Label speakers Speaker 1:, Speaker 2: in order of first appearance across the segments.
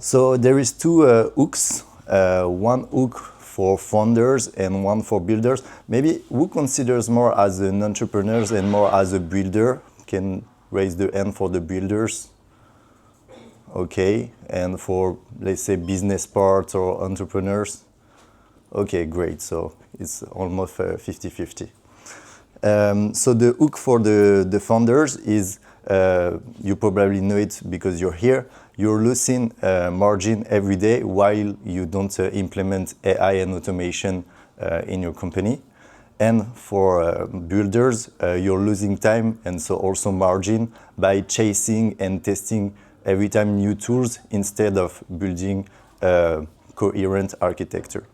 Speaker 1: So there is two hooks, one hook for founders and one for builders. Maybe who considers more as an entrepreneur and more as a builder? Can raise the hand for the builders. Okay, and for, let's say, business parts or entrepreneurs? Okay, great, so it's almost 50-50. So the hook for the founders is, you probably know it because you're here, you're losing margin every day while you don't implement AI and automation in your company. And for builders, you're losing time and so also margin by chasing and testing every time new tools instead of building coherent architecture.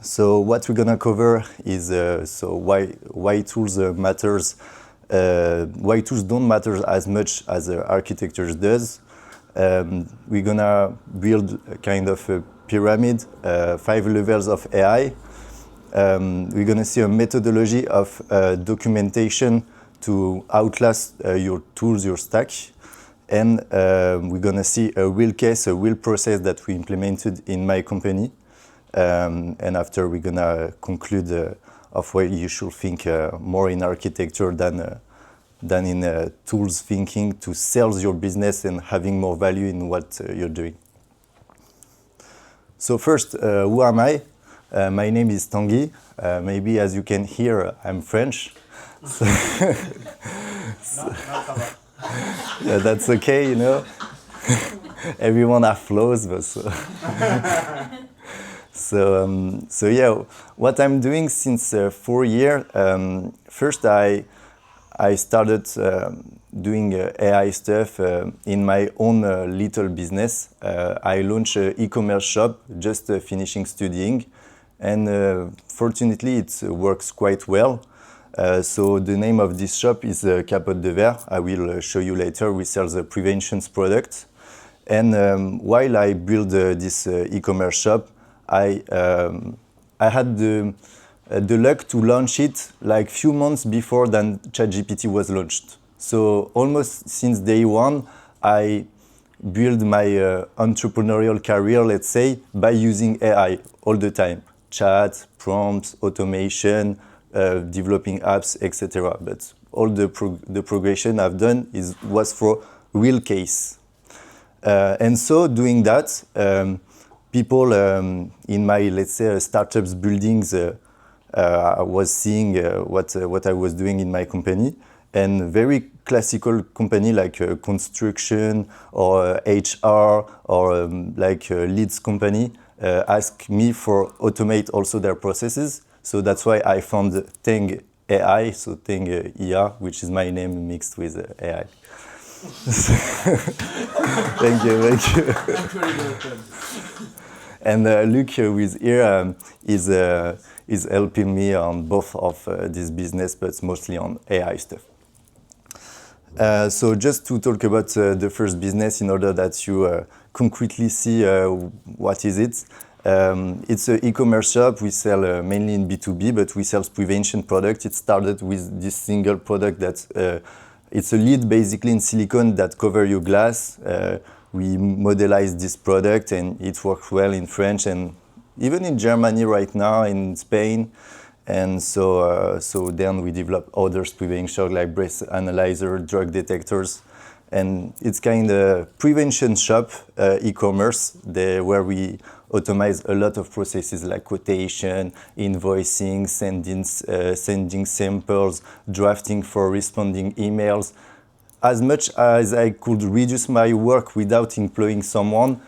Speaker 1: So what we're gonna cover is so why tools matters, why tools don't matter as much as architecture does. We're gonna build a kind of a pyramid, 5 levels of AI. We're gonna see a methodology of documentation to outlast your tools, your stack. And we're gonna see a real case, a real process that we implemented in my company. And after we're gonna conclude of why you should think more in architecture than in tools thinking to sell your business and having more value in what you're doing. So first, who am I? My name is Tanguy. Maybe as you can hear, I'm French. So yeah, that's okay, you know. Everyone has flaws, but so yeah, what I'm doing since 4 years. First, I started doing AI stuff in my own little business. I launched an e-commerce shop, just finishing studying, and fortunately it works quite well. So the name of this shop is Capote de Verre. I will show you later. We sell the prevention product. And while I build this e-commerce shop, I had the luck to launch it like few months before than ChatGPT was launched. So almost since day one, I built my entrepreneurial career, let's say, by using AI all the time. Chat, prompts, automation, developing apps, etc. But all the progression I've done was for real case. And so doing that, people in my, let's say, startups buildings was seeing what I was doing in my company. And very classical company like construction or HR or like leads company ask me for automate also their processes. So that's why I found Tang-IA, so Tang-IA, which is my name mixed with AI. Thank you. And Luc, who is here, is helping me on both of this business, but mostly on AI stuff. So just to talk about the first business in order that you concretely see what is it. It's an e-commerce shop. We sell mainly in B2B, but we sell prevention products. It started with this single product that it's a lid basically in silicone that cover your glass. We modelized this product and it works well in French and even in Germany right now, in Spain. And so then we develop other prevention like breath analyzer, drug detectors. And it's kind of prevention shop, e-commerce, where we automate a lot of processes like quotation, invoicing, sending samples, drafting for responding emails. As much as I could reduce my work without employing someone,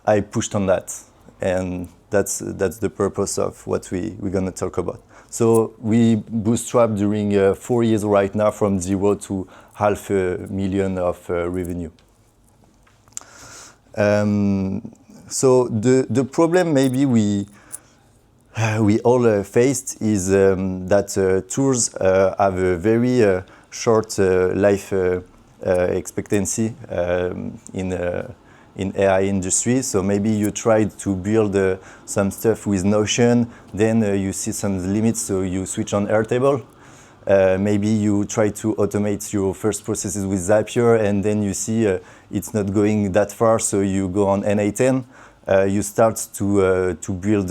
Speaker 1: I pushed on that. And that's the purpose of what we're going to talk about. So we bootstrapped during 4 years right now from 0 to $500,000 of revenue. So the problem maybe we all faced is that tools have a very short life expectancy in AI industry. So maybe you tried to build some stuff with Notion, then you see some limits, so you switch on Airtable. Maybe you try to automate your first processes with Zapier, and then you see it's not going that far, so you go on N8N. You start to build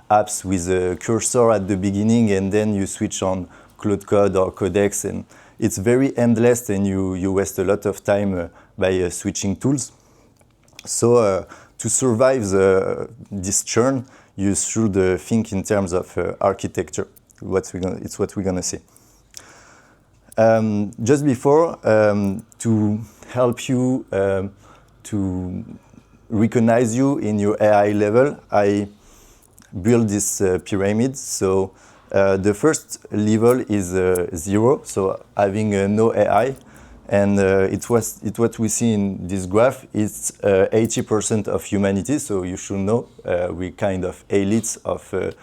Speaker 1: apps with a cursor at the beginning, and then you switch on Cloud Code or Codex, and it's very endless, and you waste a lot of time by switching tools. So to survive this churn, you should think in terms of architecture. It's what we're gonna see. Just before, to help you to recognize you in your AI level, I built this pyramid. So the first level is 0, so having no AI. And it's what we see in this graph. It's 80% of humanity, so you should know we're kind of elites of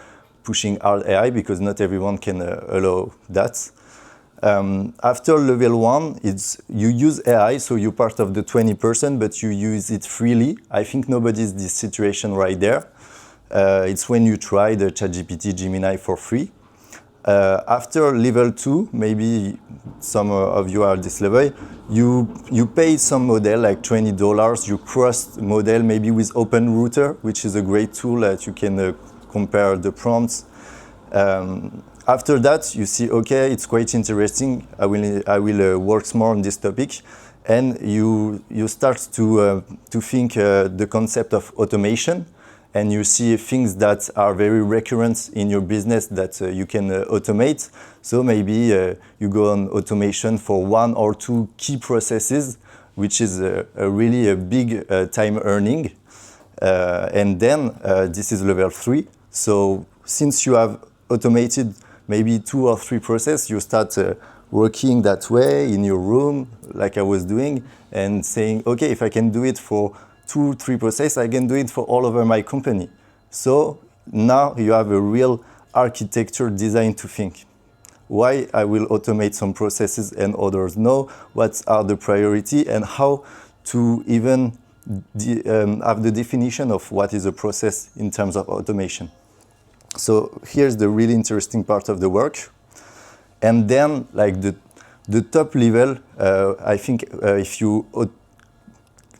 Speaker 1: pushing hard AI, because not everyone can allow that. After level 1, you use AI, so you're part of the 20%, but you use it freely. I think nobody's in this situation right there. It's when you try the ChatGPT, Gemini for free. After level 2, maybe some of you are at this level, you pay some model, like $20. You cross model maybe with OpenRouter, which is a great tool that you can compare the prompts. After that, you see, okay, it's quite interesting. I will work more on this topic, and you start to think the concept of automation, and you see things that are very recurrent in your business that you can automate. So maybe you go on automation for 1 or 2 key processes, which is really a big time earning. And then this is level 3. So since you have automated maybe 2 or 3 processes, you start working that way in your room, like I was doing, and saying, okay, if I can do it for 2 or 3 processes, I can do it for all over my company. So now you have a real architecture design to think. Why I will automate some processes and others no? What are the priority, and how to even have the definition of what is a process in terms of automation. So here's the really interesting part of the work. And then, like the top level, I think if you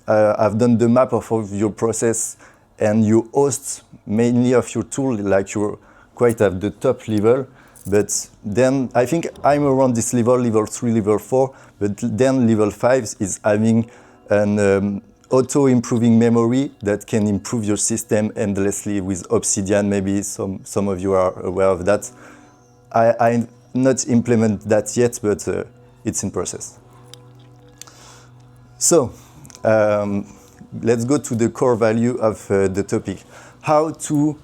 Speaker 1: have done the map of your process and you host mainly of your tool, like you're quite at the top level. But then I think I'm around this level 3, level 4. But then level 5 is having an auto-improving memory that can improve your system endlessly with Obsidian. Maybe some of you are aware of that. I not implement that yet, but it's in process. So let's go to the core value of the topic. How to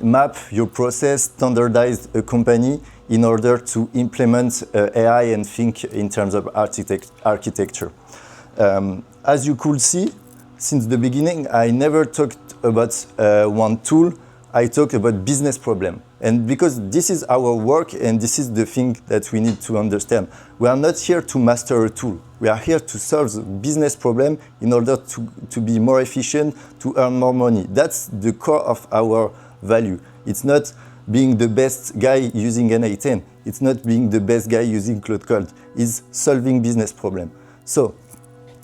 Speaker 1: map your process, standardize a company in order to implement AI and think in terms of architecture. As you could see, since the beginning, I never talked about one tool. I talked about business problem. And because this is our work and this is the thing that we need to understand. We are not here to master a tool. We are here to solve the business problem in order to be more efficient, to earn more money. That's the core of our value. It's not being the best guy using N8N. It's not being the best guy using Cloud Code. It's solving business problem. So,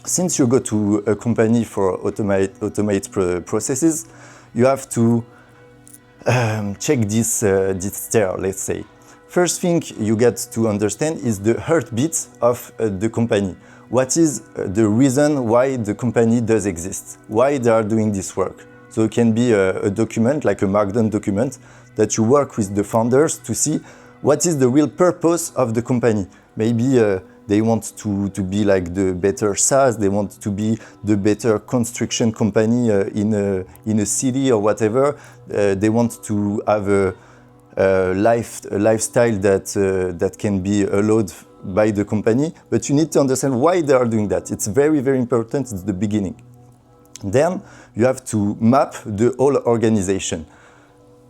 Speaker 1: since you go to a company for automate processes, you have to check this stair, let's say. First thing you get to understand is the heartbeat of the company. What is the reason why the company does exist? Why they are doing this work? So it can be a document, like a Markdown document, that you work with the founders to see what is the real purpose of the company. Maybe they want to be like the better SaaS, they want to be the better construction company in a city or whatever. They want to have a lifestyle that can be allowed by the company. But you need to understand why they are doing that. It's very, very important. It's the beginning. Then you have to map the whole organization.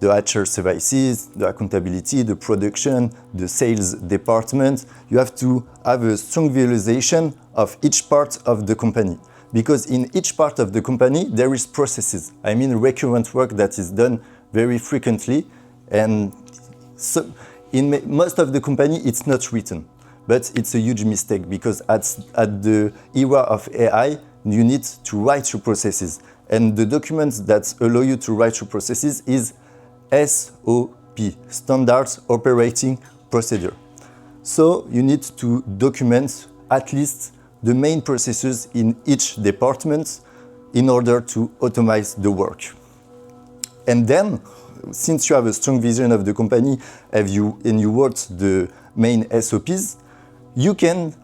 Speaker 1: The HR services, the accountability, the production, the sales department. You have to have a strong visualization of each part of the company. Because in each part of the company, there is processes. I mean recurrent work that is done very frequently. And so in most of the company, it's not written. But it's a huge mistake because at the era of AI, you need to write your processes. And the documents that allow you to write your processes is SOP, Standard Operating Procedure. So you need to document at least the main processes in each department in order to automate the work. And then, since you have a strong vision of the company and you wrote the main SOPs, you can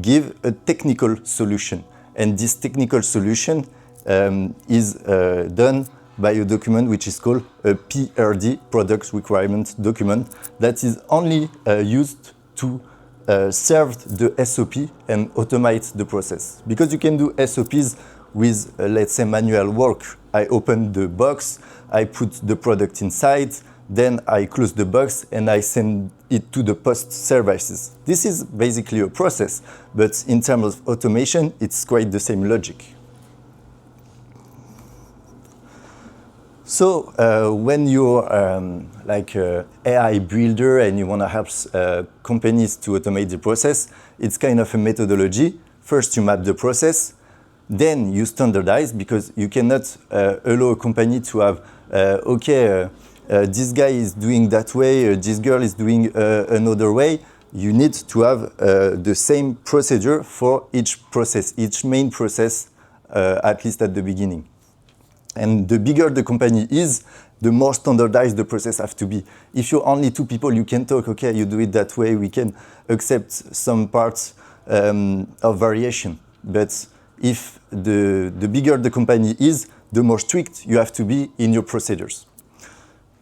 Speaker 1: give a technical solution. And this technical solution is done by a document which is called a PRD, Product Requirement Document, that is only used to serve the SOP and automate the process. Because you can do SOPs with, let's say, manual work. I open the box, I put the product inside, then I close the box and I send it to the post services. This is basically a process, but in terms of automation, it's quite the same logic. So when you're like an AI builder and you want to help companies to automate the process, it's kind of a methodology. First, you map the process, then you standardize because you cannot allow a company to have, this guy is doing that way, this girl is doing another way. You need to have the same procedure for each process, each main process, at least at the beginning. And the bigger the company is, the more standardized the process has to be. If you're only two people, you can talk, okay, you do it that way, we can accept some parts of variation. But if the bigger the company is, the more strict you have to be in your procedures.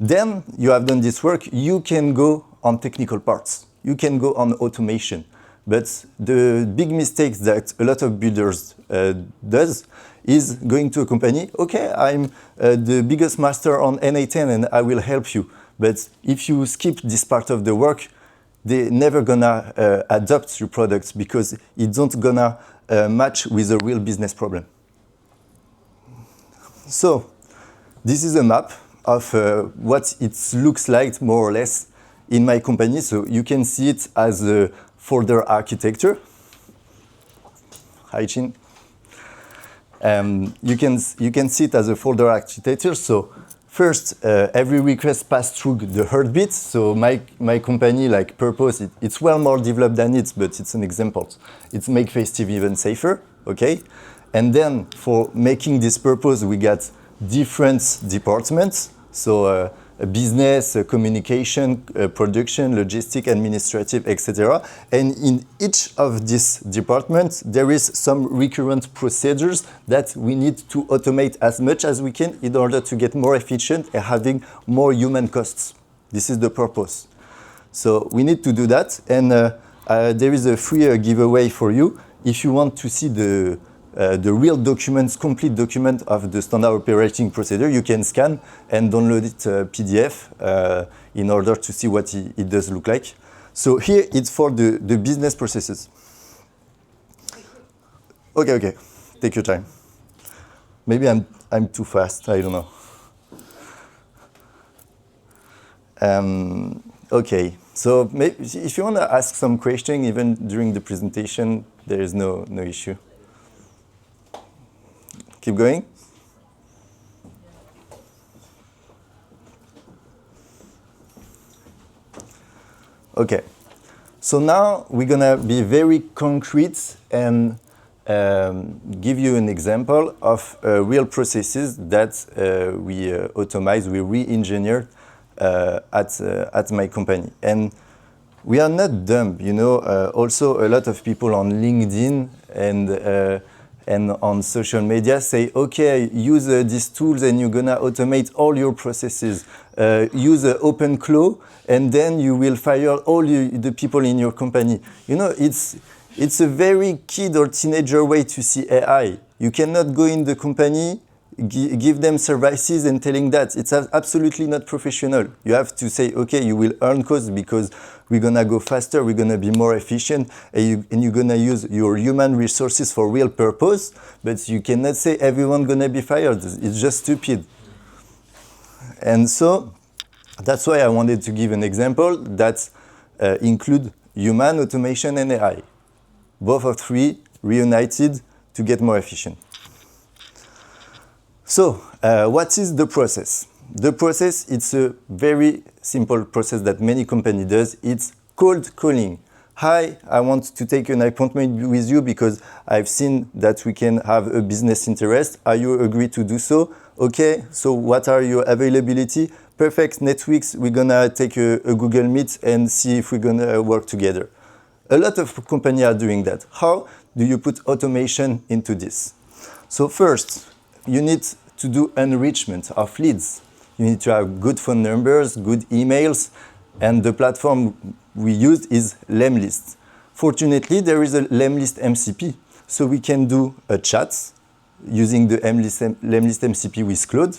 Speaker 1: Then you have done this work, you can go on technical parts. You can go on automation. But the big mistake that a lot of builders does is going to a company, okay, I'm the biggest master on NA10 and I will help you. But if you skip this part of the work, they're never gonna adopt your products because it's not gonna match with a real business problem. So this is a map of what it looks like more or less in my company. So you can see it as a folder architecture. Hi, Chin. You can see it as a folder architecture. So first, every request passes through the heartbeat. So my company, like Purpose, it's well more developed than it, but it's an example. It's make Festive even safer, okay? And then for making this purpose, we got different departments. So business, communication, production, logistic, administrative, etc. And in each of these departments, there is some recurrent procedures that we need to automate as much as we can in order to get more efficient and having more human costs. This is the purpose. So we need to do that. And there is a free giveaway for you. If you want to see the real documents, complete document of the standard operating procedure, you can scan and download it PDF in order to see what it does look like. So here it's for the business processes. Okay, take your time. Maybe I'm too fast, I don't know. Okay, so maybe if you want to ask some question even during the presentation, there is no issue. Keep going. Okay, so now we're gonna be very concrete and give you an example of real processes that we automate, we re-engineer at my company. And we are not dumb, you know. Also, a lot of people on LinkedIn and on social media say, okay, use these tools and you're gonna automate all your processes. Use OpenClaw and then you will fire all the people in your company. You know, it's a very kid or teenager way to see AI. You cannot go in the company, give them services and telling that. It's absolutely not professional. You have to say, okay, you will earn costs because we're gonna go faster, we're gonna be more efficient, and you're gonna use your human resources for real purpose, but you cannot say everyone gonna be fired. It's just stupid. And so That's why I wanted to give an example that include human, automation, and AI. Both of three reunited to get more efficient. So, what is the process? The process, it's a very simple process that many companies does. It's cold calling. Hi, I want to take an appointment with you because I've seen that we can have a business interest. Are you agree to do so? Okay, so what are your availability? Perfect, next week we're gonna take a Google Meet and see if we're gonna work together. A lot of companies are doing that. How do you put automation into this? So first, you need to do enrichment of leads. You need to have good phone numbers, good emails, and the platform we use is Lemlist. Fortunately, there is a Lemlist MCP, so we can do a chat using the Lemlist MCP with Claude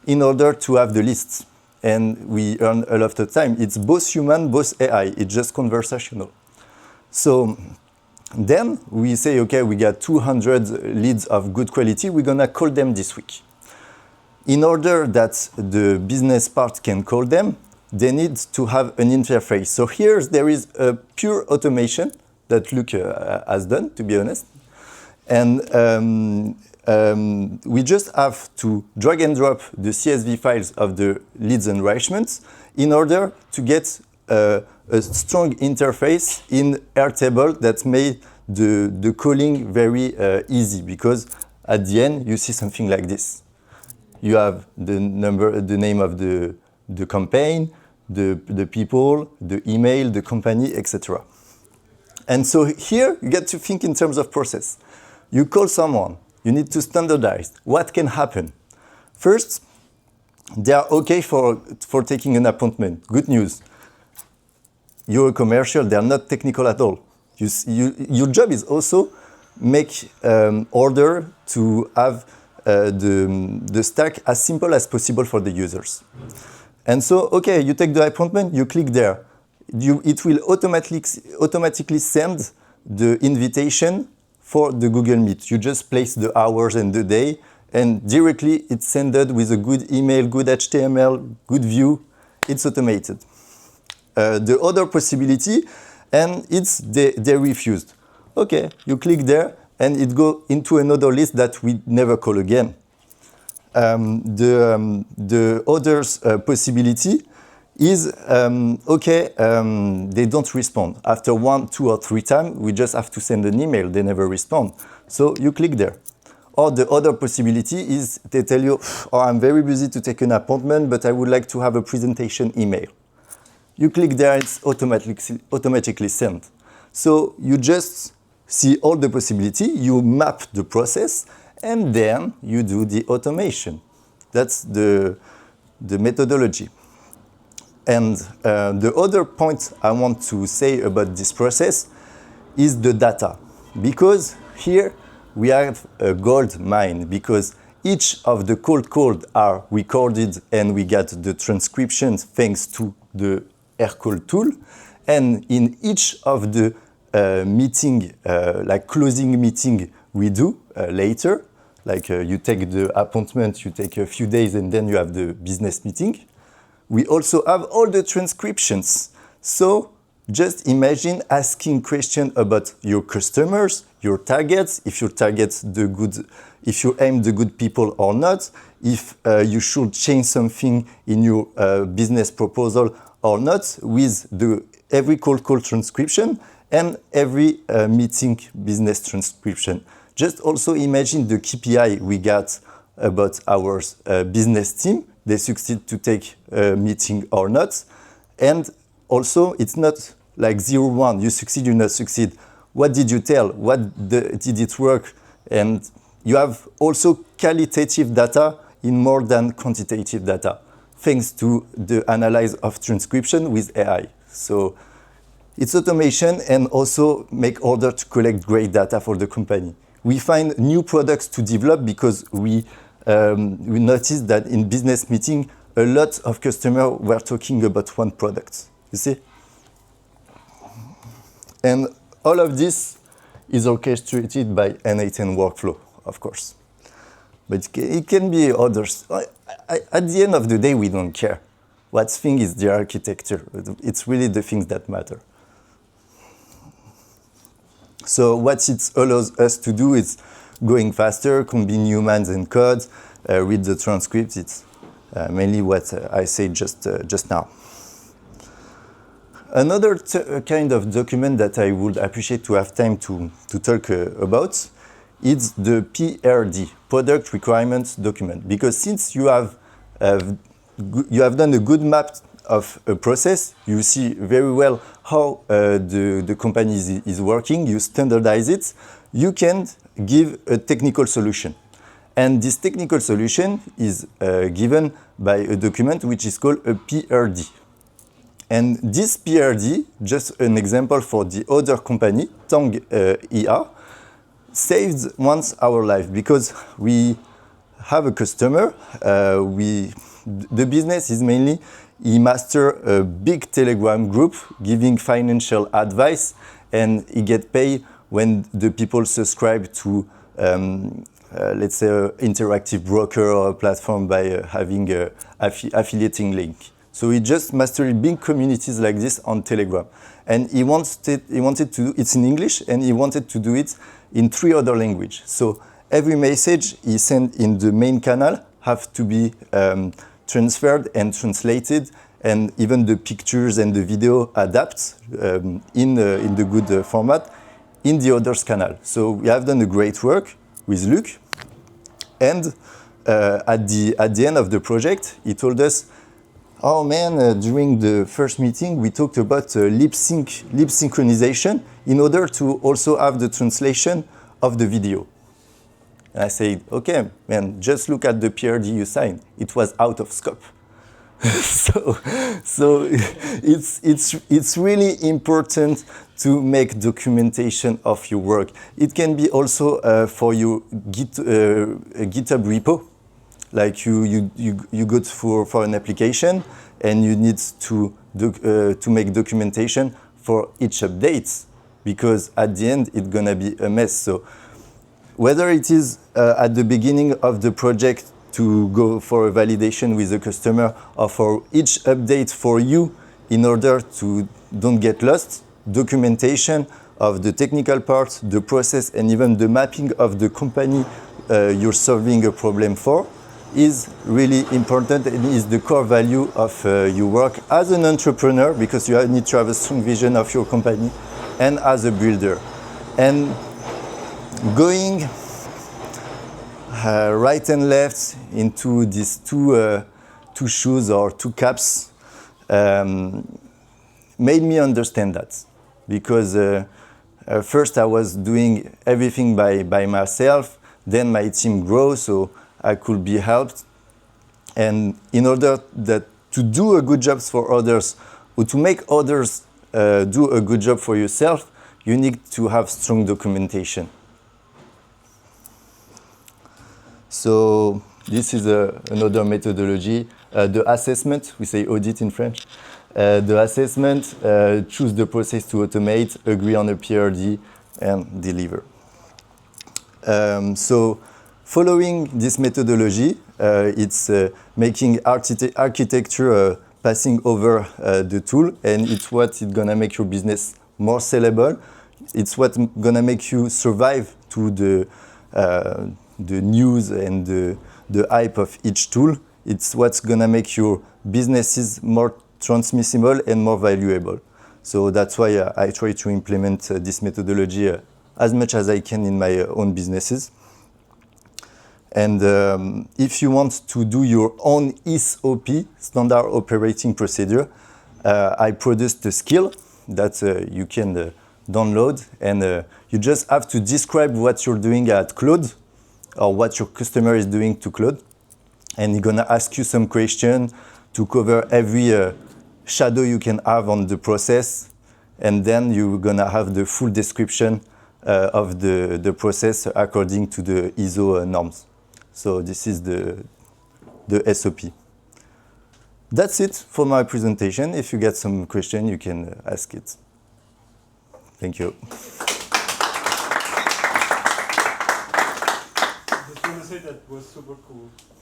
Speaker 1: in order to have the lists. And we earn a lot of time. It's both human, both AI. It's just conversational. So then we say, okay, we got 200 leads of good quality. We're going to call them this week. In order that the business part can call them, they need to have an interface. So here there is a pure automation that Luc has done, to be honest. And we just have to drag and drop the CSV files of the leads enrichments in order to get a strong interface in Airtable that made the calling very easy, because at the end you see something like this. You have the name of the campaign, the people, the email, the company, etc. And so here you get to think in terms of process. You call someone, you need to standardize. What can happen? First, they are okay for taking an appointment. Good news. You're a commercial, they are not technical at all. Your job is also make order to have the stack as simple as possible for the users. And so, okay, you take the appointment, you click there. It will automatically send the invitation for the Google Meet. You just place the hours and the day, and directly it's sent with a good email, good HTML, good view. It's automated. The other possibility, and it's they refused. Okay, you click there, and it goes into another list that we never call again. The other possibility is, they don't respond. After 1, 2, or 3 times, we just have to send an email. They never respond. So you click there. Or the other possibility is they tell you, oh, I'm very busy to take an appointment, but I would like to have a presentation email. You click there, it's automatically sent. So you just see all the possibility, you map the process, and then you do the automation. That's the methodology. And the other point I want to say about this process is the data. Because here we have a gold mine, because each of the cold calls are recorded and we get the transcriptions thanks to the AirCall tool. And in each of the meeting, like closing meeting we do later, like you take the appointment, you take a few days, and then you have the business meeting. We also have all the transcriptions. So just imagine asking questions about your customers, your targets, if you target if you aim the good people or not, if you should change something in your business proposal or not, with every cold call transcription and every meeting business transcription. Just also imagine the KPI we got about our business team. They succeed to take a meeting or not. And also, it's not like 0-1, you succeed, you not succeed. What did you tell? Did it work? And you have also qualitative data in more than quantitative data, thanks to the analysis of transcription with AI. So it's automation and also make order to collect great data for the company. We find new products to develop because we noticed that in business meeting, a lot of customers were talking about one product, you see? And all of this is orchestrated by N8N workflow, of course. But it can be others. At the end of the day, we don't care. What's thing is the architecture. It's really the things that matter. So what it allows us to do is going faster, combine humans and code, read the transcripts. It's mainly what I said just now. Another kind of document that I would appreciate to have time to talk about is the PRD, Product Requirements Document. Because since you have done a good map of a process, you see very well how the company is working, you standardize it, you can give a technical solution. And this technical solution is given by a document which is called a PRD. And this PRD, just an example for the other company, Tang-IA, saved once our life because we have a customer. The business is mainly he master a big Telegram group giving financial advice, and he get paid when the people subscribe to, let's say, an interactive broker or a platform by having an affiliating link. So he just mastered big communities like this on Telegram. And he wanted to do it in English, and he wanted to do it in 3 other languages. So every message he sent in the main channel have to be transferred and translated, and even the pictures and the video adapt in the good format in the others canal. So we have done a great work with Luc. And at the end of the project, he told us, oh man, during the first meeting, we talked about lip synchronization in order to also have the translation of the video. And I said, okay, man, just look at the PRD you signed. It was out of scope. so it's really important to make documentation of your work. It can be also for your GitHub repo. Like you go for an application and you need to make documentation for each update, because at the end it's gonna be a mess. So whether it is at the beginning of the project to go for a validation with the customer, or for each update for you in order to don't get lost, documentation of the technical part, the process, and even the mapping of the company you're solving a problem for is really important, and is the core value of your work as an entrepreneur, because you need to have a strong vision of your company, and as a builder. And going right and left into these two shoes or two caps made me understand that, because first I was doing everything by myself, then my team grows, so I could be helped. And in order to do a good job for others, or to make others do a good job for yourself, you need to have strong documentation. So this is another methodology, the assessment, we say audit in French. The assessment, choose the process to automate, agree on a PRD, and deliver. So following this methodology, it's making architecture passing over the tool, and it's what is gonna make your business more sellable. It's what's gonna make you survive to the news and the hype of each tool. It's what's gonna make your businesses more transmissible and more valuable. So that's why I try to implement this methodology as much as I can in my own businesses. And if you want to do your own SOP, standard operating procedure, I produced a skill that you can download, and you just have to describe what you're doing at Claude, or what your customer is doing to Claude, and he's gonna ask you some questions to cover every shadow you can have on the process, and then you're gonna have the full description of the process according to the ISO norms. So this is the SOP. That's it for my presentation. If you get some question, you can ask it. Thank you.
Speaker 2: Just want to say that was super cool.